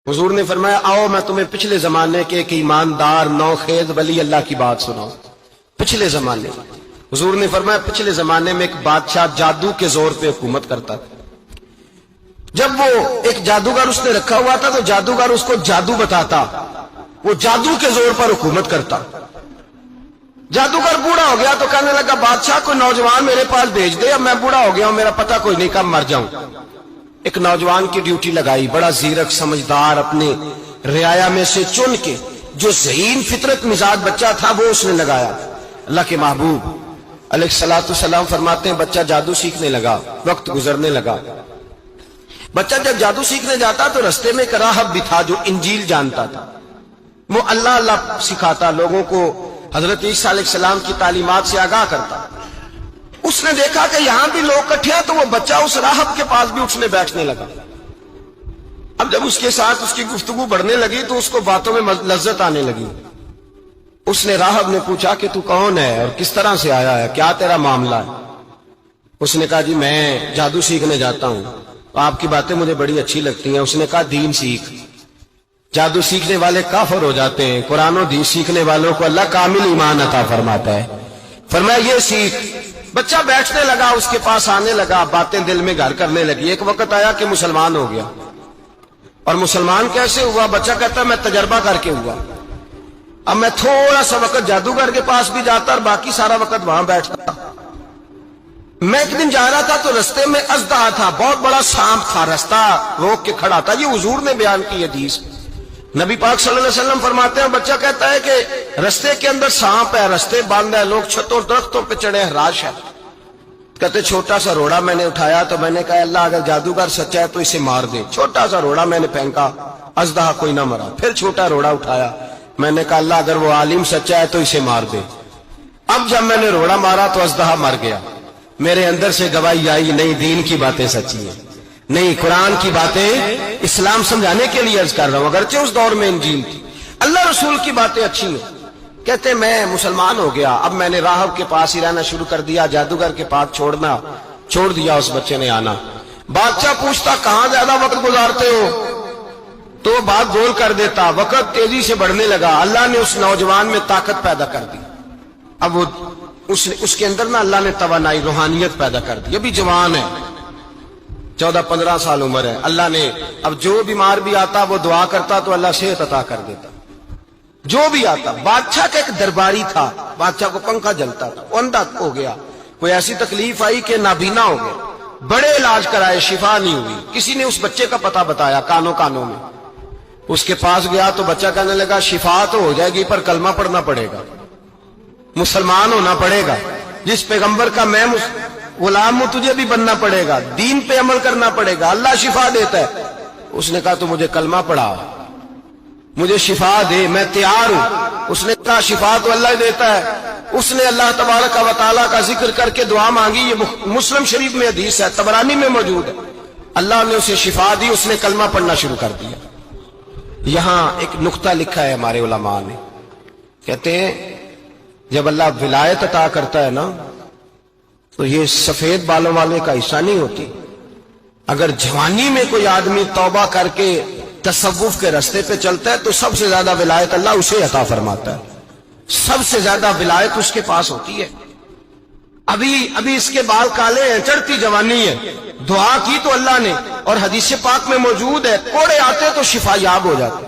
حضور نے فرمایا آؤ میں تمہیں پچھلے زمانے کے ایک ایماندار نوخیز ولی اللہ کی بات سناؤں. پچھلے زمانے حضور نے فرمایا پچھلے زمانے میں ایک بادشاہ جادو کے زور پہ حکومت کرتا تھا. جب وہ ایک جادوگر اس نے رکھا ہوا تھا تو جادوگر اس کو جادو بتاتا, وہ جادو کے زور پر حکومت کرتا. جادوگر بوڑھا ہو گیا تو کہنے لگا بادشاہ کوئی نوجوان میرے پاس بھیج دے, اب میں بوڑھا ہو گیا ہوں, میرا پتہ کوئی نہیں, کب مر جاؤں. ایک نوجوان کی ڈیوٹی لگائی, بڑا زیرک سمجھدار, اپنے رعایا میں سے چن کے جو ذہین فطرت مزاج بچہ تھا وہ اس نے لگایا. اللہ کے محبوب علیہ الصلوۃ والسلام فرماتے ہیں بچہ جادو سیکھنے لگا, وقت گزرنے لگا. بچہ جب جادو سیکھنے جاتا تو رستے میں ایک راہب بھی تھا جو انجیل جانتا تھا, وہ اللہ اللہ سکھاتا, لوگوں کو حضرت عیسیٰ علیہ السلام کی تعلیمات سے آگاہ کرتا. اس نے دیکھا کہ یہاں بھی لوگ اکٹھے ہیں تو وہ بچہ اس راہب کے پاس بھی اٹھنے بیٹھنے لگا. اب جب اس کے ساتھ اس کی گفتگو بڑھنے لگی تو اس کو باتوں میں لذت آنے لگی. اس نے راہب نے پوچھا کہ تو کون ہے اور کس طرح سے آیا ہے, کیا تیرا معاملہ ہے؟ اس نے کہا جی میں جادو سیکھنے جاتا ہوں, آپ کی باتیں مجھے بڑی اچھی لگتی ہیں. اس نے کہا دین سیکھ, جادو سیکھنے والے کافر ہو جاتے ہیں, قرآن و حدیث سیکھنے والوں کو اللہ کامل ایمان عطا فرماتا ہے. فرمایا یہ سیکھ. بچہ بیٹھنے لگا, اس کے پاس آنے لگا, باتیں دل میں گھر کرنے لگی. ایک وقت آیا کہ مسلمان ہو گیا. اور مسلمان کیسے ہوا؟ بچہ کہتا ہے میں تجربہ کر کے ہوا. اب میں تھوڑا سا وقت جادوگر کے پاس بھی جاتا اور باقی سارا وقت وہاں بیٹھتا. میں ایک دن جا رہا تھا تو رستے میں اژدہا تھا, بہت بڑا سانپ تھا, رستہ روک کے کھڑا تھا. یہ حضور نے بیان کی حدیث. نبی پاک صلی اللہ علیہ وسلم فرماتے ہیں بچہ کہتا ہے کہ رستے کے اندر سانپ ہے, رستے بند ہے, لوگ چھتوں درختوں پہ چڑھے, ہراش ہے. کہتے چھوٹا سا روڑا میں نے اٹھایا تو میں نے کہا اللہ اگر جادوگر سچا ہے تو اسے مار دے. چھوٹا سا روڑا میں نے پھینکا, اژدہا کوئی نہ مرا. پھر چھوٹا روڑا اٹھایا, میں نے کہا اللہ اگر وہ عالم سچا ہے تو اسے مار دے. اب جب میں نے روڑا مارا تو اژدہا مر گیا. میرے اندر سے گواہی آئی نہیں دین کی باتیں سچی ہیں, نہیں قرآن کی باتیں اسلام سمجھانے کے لیے عرض کر رہا ہوں. اگرچہ اس دور میں انجیل تھی, اللہ رسول کی باتیں اچھی ہیں. کہتے میں مسلمان ہو گیا, اب میں نے راہب کے پاس ہی رہنا شروع کر دیا, جادوگر کے پاس چھوڑ دیا. اس بچے نے آنا. بادشاہ پوچھتا کہاں زیادہ وقت گزارتے ہو, تو وہ بات گول کر دیتا. وقت تیزی سے بڑھنے لگا. اللہ نے اس نوجوان میں طاقت پیدا کر دی. اب وہ اس کے اندر نا اللہ نے توانائی روحانیت پیدا کر دی. ابھی جوان ہے, 14-15 سال عمر ہے. اللہ نے اب جو بیمار بھی آتا وہ دعا کرتا تو اللہ صحت عطا کر دیتا. جو بھی آتا. بادشاہ کا ایک درباری تھا, بادشاہ کو پنکھا جلتا تھا, وہ اندھا ہو گیا. کوئی ایسی تکلیف آئی کہ نابینا ہو گیا, بڑے علاج کرائے, شفا نہیں ہوئی. کسی نے اس بچے کا پتہ بتایا کانوں میں. اس کے پاس گیا تو بچہ کہنے لگا شفا تو ہو جائے گی پر کلمہ پڑھنا پڑے گا, مسلمان ہونا پڑے گا, جس پیغمبر کا میں غلام ہوں تجھے بھی بننا پڑے گا, دین پہ عمل کرنا پڑے گا, اللہ شفا دیتا ہے. اس نے کہا تو مجھے کلمہ پڑھا, مجھے شفا دے, میں تیار ہوں. اس نے کہا شفا تو اللہ دیتا ہے. اس نے اللہ تبارک و تعالیٰ کا ذکر کر کے دعا مانگی. یہ مسلم شریف میں حدیث ہے, طبرانی میں موجود ہے. اللہ نے اسے شفا دی, اس نے کلمہ پڑھنا شروع کر دیا. یہاں ایک نقطہ لکھا ہے ہمارے علماء نے, کہتے ہیں جب اللہ ولایت عطا کرتا ہے نا تو یہ سفید بالوں والے کا حصہ نہیں ہوتی. اگر جوانی میں کوئی آدمی توبہ کر کے تصوف کے راستے پہ چلتا ہے تو سب سے زیادہ ولایت اللہ اسے عطا فرماتا ہے, سب سے زیادہ ولایت اس کے پاس ہوتی ہے. ابھی اس کے بال کالے ہیں, چڑھتی جوانی ہے, دعا کی تو اللہ نے, اور حدیث پاک میں موجود ہے کوڑے آتے تو شفا یاب ہو جاتے,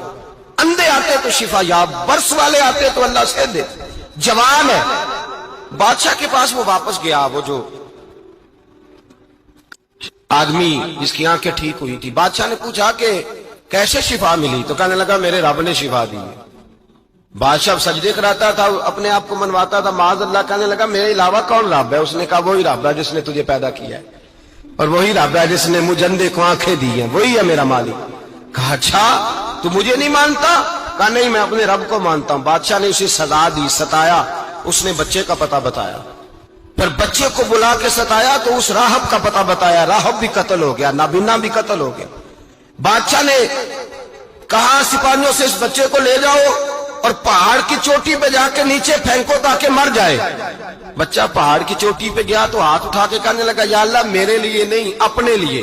اندھے آتے تو شفا یاب, برس والے آتے تو اللہ سے دے. جوان ہے. بادشاہ کے پاس وہ واپس گیا, وہ جو آدمی جس کی آنکھیں ٹھیک ہوئی تھی. بادشاہ نے پوچھا کہ کیسے شفا ملی, تو کہنے لگا میرے رب نے شفا دی. بادشاہ سجدے کراتا تھا, اپنے آپ کو منواتا تھا معاذ اللہ. کہنے لگا میرے علاوہ کون رب ہے؟ اس نے کہا وہی رب ہے جس نے تجھے پیدا کیا ہے, اور وہی رب ہے جس نے مجھے اندھے کو آنکھیں دی ہیں, وہی ہے میرا مالک. کہا اچھا تو مجھے نہیں مانتا؟ کہا نہیں میں اپنے رب کو مانتا ہوں. بادشاہ نے اسے سزا دی, ستایا. اس نے بچے کا پتہ بتایا, پھر بچے کو بلا کے ستایا تو اس راہب کا پتہ بتایا. راہب بھی قتل ہو گیا, نابینا بھی قتل ہو گیا. بادشاہ نے کہا سپاہیوں سے اس بچے کو لے جاؤ اور پہاڑ کی چوٹی پہ جا کے نیچے پھینکو تاکہ مر جائے. بچہ پہاڑ کی چوٹی پہ گیا تو ہاتھ اٹھا کے کہنے لگا یا اللہ میرے لیے نہیں اپنے لیے,